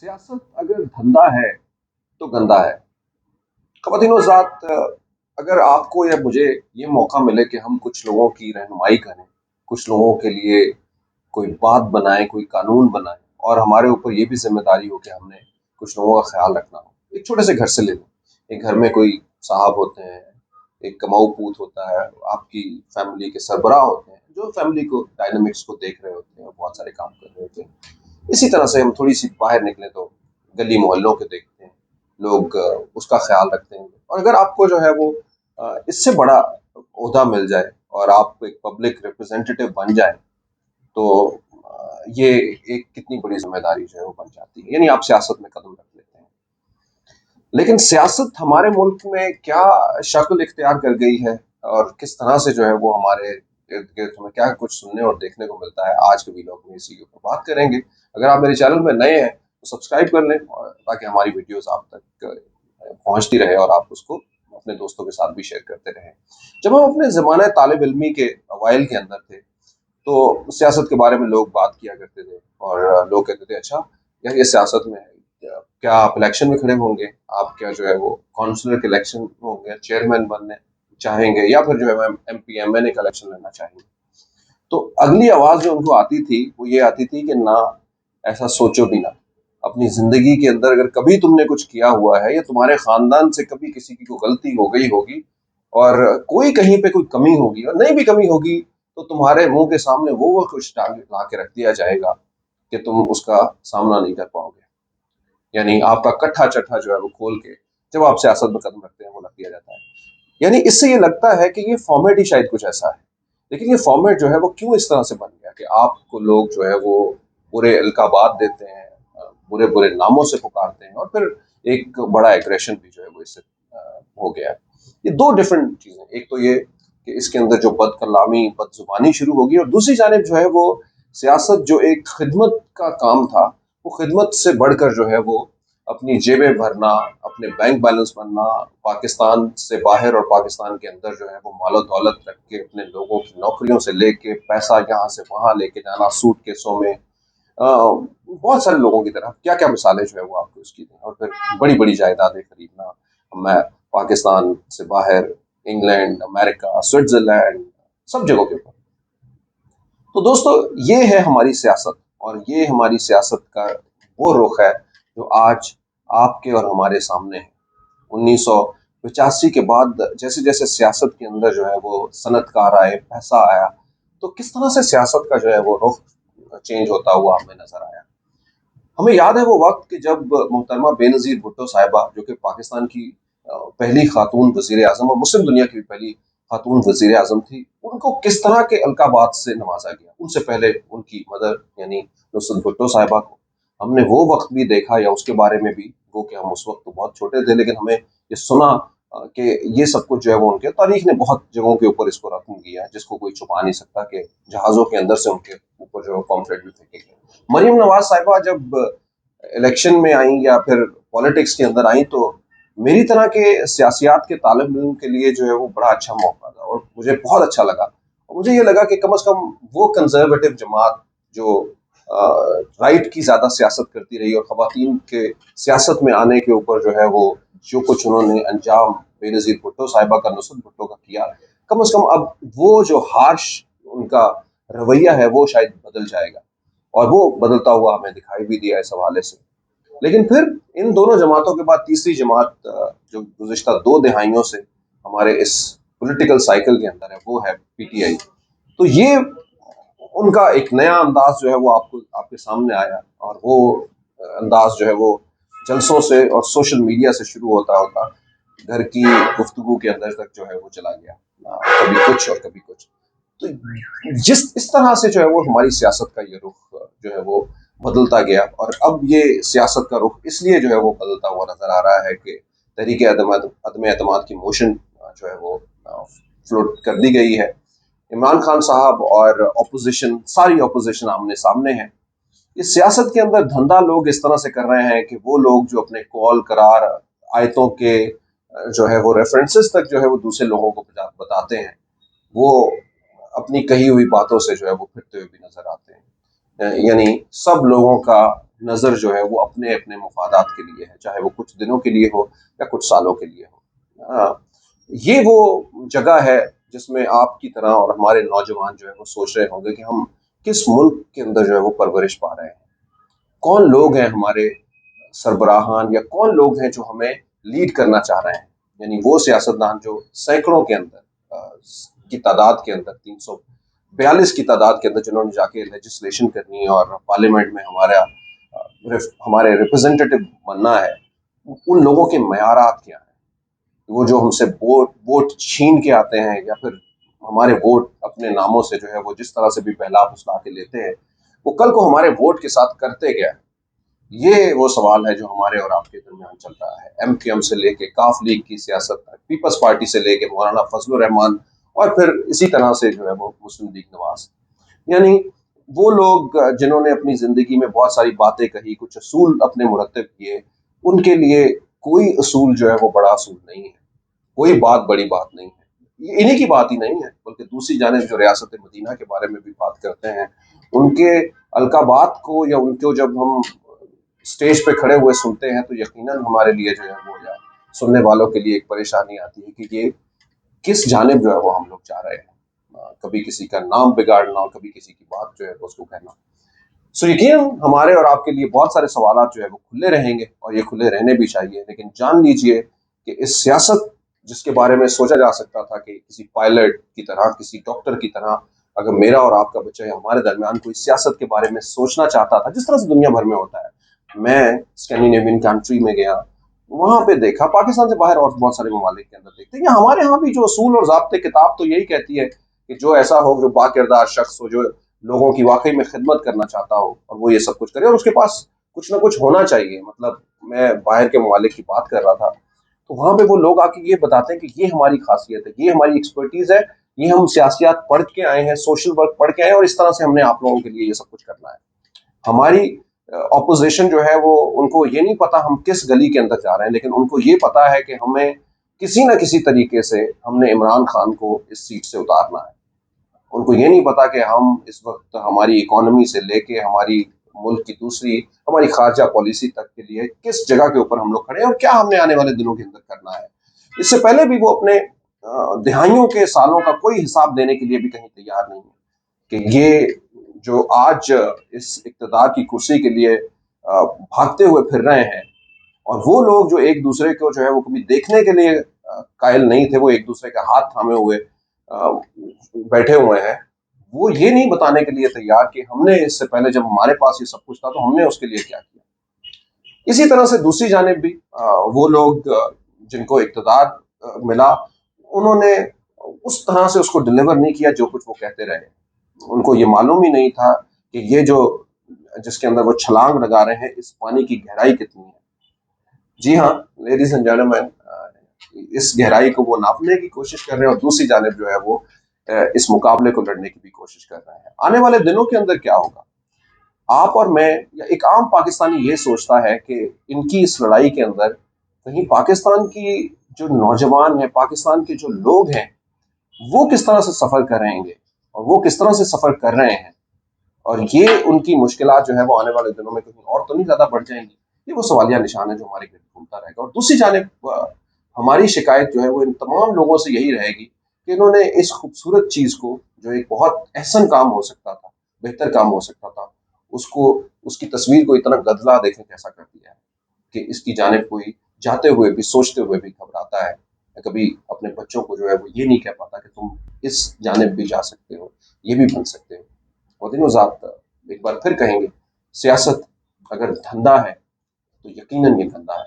सियासत अगर धंधा है तो गंदा है। ख़वातीन और हज़रात, अगर आपको या मुझे ये मौका मिले कि हम कुछ लोगों की रहनुमाई करें, कुछ लोगों के लिए कोई बात बनाएं, कोई कानून बनाएं, और हमारे ऊपर ये भी जिम्मेदारी हो कि हमने कुछ लोगों का ख्याल रखना हो। एक छोटे से घर से ले लो, एक घर में कोई साहब होते हैं, एक कमाऊ पूत होता है, आपकी फैमिली के सरबराह होते हैं जो फैमिली को डायनामिक्स को देख रहे होते हैं और बहुत सारे काम कर रहे होते हैं। इसी तरह से हम थोड़ी सी बाहर निकले तो गली मोहल्लों के देखते हैं, लोग उसका ख्याल रखते हैं। और अगर आपको जो है वो इससे बड़ा ओहदा मिल जाए और आप एक पब्लिक रिप्रेजेंटेटिव बन जाए, तो ये एक कितनी बड़ी जिम्मेदारी जो है वो बन जाती है, यानी आप सियासत में कदम रख लेते हैं। लेकिन सियासत हमारे मुल्क में क्या शक्ल इख्तियार कर गई है और किस तरह से जो है वो हमारे इर्द गिर्द हमें क्या कुछ सुनने और देखने को मिलता है, आज के व्लॉग में इसी के ऊपर बात करेंगे। अगर आप मेरे चैनल में नए हैं तो सब्सक्राइब कर लें, और ताकि हमारी वीडियोस आप तक पहुंचती रहे और आप उसको अपने दोस्तों के साथ भी शेयर करते रहें। जब हम अपने ज़माने तालिब इल्मी के अवाइल के अंदर थे, तो सियासत के बारे में लोग बात किया करते थे, और लोग कहते थे अच्छा यार ये सियासत में है, क्या आप इलेक्शन में खड़े होंगे, आप क्या जो है वो काउंसलर के इलेक्शन में होंगे, चेयरमैन बनने चाहेंगे, या फिर जो है MP MNA का इलेक्शन लड़ना चाहेंगे। तो अगली आवाज जो उनको आती थी वो ये आती थी कि ना, ऐसा सोचो भी ना। अपनी जिंदगी के अंदर अगर कभी तुमने कुछ किया हुआ है या तुम्हारे खानदान से कभी किसी की कोई गलती हो गई होगी और कोई कहीं पे कोई कमी होगी और नहीं भी कमी होगी, तो तुम्हारे मुंह के सामने वो कुछ टारगेट ला के रख दिया जाएगा कि तुम उसका सामना नहीं कर पाओगे। यानी आपका कट्ठा चट्ठा जो है वो खोल के जब आप सियासत में कदम रखते हैं वो रख दिया जाता है। यानी इससे ये लगता है कि ये फॉर्मेट ही शायद कुछ ऐसा है। लेकिन ये फॉर्मेट जो है वो क्यों इस तरह से बन गया कि आपको लोग जो है वो बुरे अलकाबात देते हैं, बुरे बुरे नामों से पुकारते हैं, और फिर एक बड़ा एग्रेशन भी जो है वो इससे हो गया है। ये दो डिफरेंट चीजें, एक तो ये कि इसके अंदर जो बद कलामी बद जुबानी शुरू होगी, और दूसरी जानिब जो है वो सियासत जो एक खिदमत का काम था, वो खिदमत से बढ़कर जो है वो अपनी जेबें भरना, अपने बैंक बैलेंस बनना, पाकिस्तान से बाहर और पाकिस्तान के अंदर जो है वो मालो दौलत रख के अपने लोगों की नौकरियों से लेके पैसा यहाँ से वहाँ लेके जाना, सूट केसों में, बहुत सारे लोगों की तरह क्या क्या मिसालें जो है वो आपको उसकी दें, और फिर बड़ी बड़ी जायदादें खरीदना। मैं पाकिस्तान से बाहर इंग्लैंड, अमेरिका, स्विट्जरलैंड, सब जगहों के ऊपर। तो दोस्तों, ये है हमारी सियासत, और ये हमारी सियासत का वो रुख है जो आज आपके और हमारे सामने है। 1985 के बाद जैसे जैसे सियासत के अंदर जो है वो सनतकार आए, पैसा आया, तो किस तरह से सियासत का जो है वो रुख चेंज होता हुआ हमें नजर आया। हमें याद है वो वक्त कि जब मोहतरमा बेनज़ीर भुट्टो साहिबा, जो कि पाकिस्तान की पहली खातून वज़ीर आज़म और मुस्लिम दुनिया की भी पहली खातून वज़ीर आज़म थी, उनको किस तरह के अलकाबात से नवाजा गया। उनसे पहले उनकी मदर यानी नुसरत भुट्टो साहिबा को हमने वो वक्त भी देखा, या उसके बारे में भी, वो कि हम उस वक्त तो बहुत छोटे थे, लेकिन हमें ये सुना कि ये सब कुछ जो है वो उनके तारीख ने बहुत जगहों के ऊपर इसको रकम किया है, जिसको कोई छुपा नहीं सकता कि जहाज़ों के अंदर से उनके ऊपर जो है पॉम्फलेट भी फेंके गए। मरियम नवाज साहिबा जब इलेक्शन में आई या फिर पॉलिटिक्स के अंदर आई, तो मेरी तरह के सियासियात के तालिब इल्म के लिए जो है वो बड़ा अच्छा मौका था, और मुझे बहुत अच्छा लगा। और मुझे ये लगा कि कम से कम वो कंजर्वेटिव जमात जो राइट की ज़्यादा सियासत करती रही और ख़वातीन के सियासत में आने के ऊपर जो है वो जो कुछ उन्होंने अंजाम बेनज़ीर भुट्टो साहिबा का, नुसरत भुट्टो का किया, कम से कम अब वो जो हार्श उनका रवैया है वो शायद बदल जाएगा, और वो बदलता हुआ हमें दिखाई भी दिया इस हवाले से। लेकिन फिर इन दोनों जमातों के बाद तीसरी जमात जो गुज़िश्ता 2 दिहाइयों से हमारे इस पॉलिटिकल साइकिल के अंदर है, वो है PTI। तो ये उनका एक नया अंदाज जो है वो आपके सामने आया, और वो अंदाज जो है वो जलसों से और सोशल मीडिया से शुरू होता होता घर की गुफ्तगू के अंदर तक जो है वो चला गया, कभी कुछ और कभी कुछ। तो जिस इस तरह से जो है वो हमारी सियासत का ये रुख जो है वो बदलता गया, और अब ये सियासत का रुख इसलिए जो है वो बदलता हुआ नजर आ रहा है कि तहरीक अदम एतमाद की मोशन जो है वो फ्लोट कर दी गई है। इमरान खान साहब और अपोजिशन, सारी अपोजिशन आमने सामने है। इस सियासत के अंदर धंधा लोग इस तरह से कर रहे हैं कि वो लोग जो अपने कॉल करार आयतों के जो है वो रेफरेंसेस तक जो है वो दूसरे लोगों को बताते हैं, वो अपनी कही हुई बातों से जो है वो फिरते हुए भी नजर आते हैं। यानी सब लोगों का नज़र जो है वो अपने अपने मफादात के लिए है, चाहे वो कुछ दिनों के लिए हो या कुछ सालों के लिए हो। ये वो जगह है जिसमें आपकी तरह और हमारे नौजवान जो है वो सोच रहे होंगे कि हम किस मुल्क के अंदर जो है वो परवरिश पा रहे हैं, कौन लोग हैं हमारे सरबराहान, या कौन लोग हैं जो हमें लीड करना चाह रहे हैं। यानी वो सियासतदान जो सैकड़ों के अंदर की तादाद के अंदर, 342 की तादाद के अंदर, जिन्होंने जाके लेजिस्लेशन करनी है और पार्लियामेंट में हमारे रिप्रेजेंटेटिव बनना है, उन लोगों के मयारात क्या हैं। वो जो हमसे वोट छीन के आते हैं, या फिर हमारे वोट अपने नामों से जो है वो जिस तरह से भी बहला फुसला के लेते हैं, वो कल को हमारे वोट के साथ करते क्या है। ये वो सवाल है जो हमारे और आपके दरमियान चल रहा है। MQM से लेके काफ लीग की सियासत तक, पीपल्स पार्टी से लेके मौलाना फजलुर रहमान, और फिर इसी तरह से जो है वो मुस्लिम लीग नवाज। यानी वो लोग जिन्होंने अपनी जिंदगी में बहुत सारी बातें कही, कुछ असूल अपने मुरतब किए, उनके लिए कोई असूल जो है वो बड़ा असूल नहीं है, कोई बात बड़ी बात नहीं है। ये इन्हीं की बात ही नहीं है, बल्कि दूसरी जानिब जो रियासत मदीना के बारे में भी बात करते हैं, उनके अलकाबात को या उनको जब हम स्टेज पे खड़े हुए सुनते हैं तो यकीनन हमारे लिए जो है वो, या सुनने वालों के लिए एक परेशानी आती है कि ये किस जानिब जो है वो हम लोग जा रहे हैं। कभी किसी का नाम बिगाड़ना, कभी किसी की बात जो है वो उसको कहना। सो यकीन हमारे और आपके लिए बहुत सारे सवाल जो है वो खुले रहेंगे, और ये खुले रहने भी चाहिए। लेकिन जान लीजिए कि इस सियासत जिसके बारे में सोचा जा सकता था कि किसी पायलट की तरह, किसी डॉक्टर की तरह, अगर मेरा और आपका बच्चा या हमारे दरमियान कोई सियासत के बारे में सोचना चाहता था, जिस तरह से दुनिया भर में होता है। मैं स्कैंडिनेवियन कंट्री में गया, वहां पे देखा, पाकिस्तान से बाहर और बहुत सारे ममालिक के अंदर देखते हैं, हमारे यहाँ भी जो असूल और ज़ाब्ते, किताब तो यही कहती है कि जो ऐसा हो, जो बाकिरदार शख्स हो, जो लोगों की वाकई में खिदमत करना चाहता हो, और वो ये सब कुछ करे, और उसके पास कुछ ना कुछ होना चाहिए। मतलब मैं बाहर के ममालिक की बात कर रहा था, तो वहां पे वो लोग आके ये बताते हैं कि ये हमारी खासियत है, ये हमारी एक्सपर्टीज है, ये हम सियासियात पढ़ के आए हैं, सोशल वर्क पढ़ के आए हैं, और इस तरह से हमने आप लोगों के लिए ये सब कुछ करना है। हमारी ऑपोजिशन जो है वो, उनको ये नहीं पता हम किस गली के अंदर जा रहे हैं, लेकिन उनको ये पता है कि हमें किसी न किसी तरीके से हमने इमरान खान को इस सीट से उतारना है। उनको ये नहीं पता कि हम इस वक्त हमारी इकोनॉमी से लेके हमारी मुल्क की दूसरी, हमारी खारजा पॉलिसी तक के लिए किस जगह के ऊपर हम लोग खड़े हैं, और क्या हमने आने वाले दिनों के अंदर करना है। इससे पहले भी वो अपने दिहाइयों के सालों का कोई हिसाब देने के लिए भी कहीं तैयार नहीं है कि ये जो आज इस इक़्तिदार की कुर्सी के लिए भागते हुए फिर रहे हैं, और वो लोग जो एक दूसरे को जो है वो कभी देखने के लिए कायल नहीं थे, वो एक दूसरे का हाथ थामे हुए बैठे हुए हैं, वो ये नहीं बताने के लिए तैयार कि हमने इससे पहले जब हमारे पास ये सब कुछ था तो हमने उसके लिए क्या किया। इसी तरह से दूसरी जानिब भी वो लोग जिनको इक़्तिदार मिला, उन्होंने उस तरह से उसको डिलीवर नहीं किया जो कुछ वो कहते रहे। उनको ये मालूम ही नहीं था कि ये जो जिसके अंदर वो छलांग लगा रहे हैं, इस पानी की गहराई कितनी है। जी हाँ, लेडीज एंड जेंटलमैन, इस गहराई को वो नापने की कोशिश कर रहे हैं, और दूसरी जानिब जो है वो इस मुकाबले को लड़ने की भी कोशिश कर रहे हैं। आने वाले दिनों के अंदर क्या होगा, आप और मैं या एक आम पाकिस्तानी ये सोचता है कि इनकी इस लड़ाई के अंदर कहीं पाकिस्तान की जो नौजवान है, पाकिस्तान के जो लोग हैं, वो किस तरह से सफर करेंगे, और वो किस तरह से सफर कर रहे हैं, और ये उनकी मुश्किलात जो है वो आने वाले दिनों में कहीं और तो नहीं ज्यादा बढ़ जाएंगी। ये वो सवालिया निशान है जो हमारे गिर्द घूमता रहेगा। और दूसरी जानिब हमारी शिकायत जो है वो इन तमाम लोगों से यही रहेगी कि इन्होंने इस खूबसूरत चीज को, जो एक बहुत अहसन काम हो सकता था, बेहतर काम हो सकता था, उसको, उसकी तस्वीर को इतना गदला देखें कैसा कर दिया है कि इसकी जानिब कोई जाते हुए भी, सोचते हुए भी घबराता है, या कभी अपने बच्चों को जो है वो ये नहीं कह पाता कि तुम इस जानिब भी जा सकते हो, ये भी बन सकते हो। और दिनों ज़ात एक बार फिर कहेंगे, सियासत अगर धंधा है तो यकीनन ये धंधा है।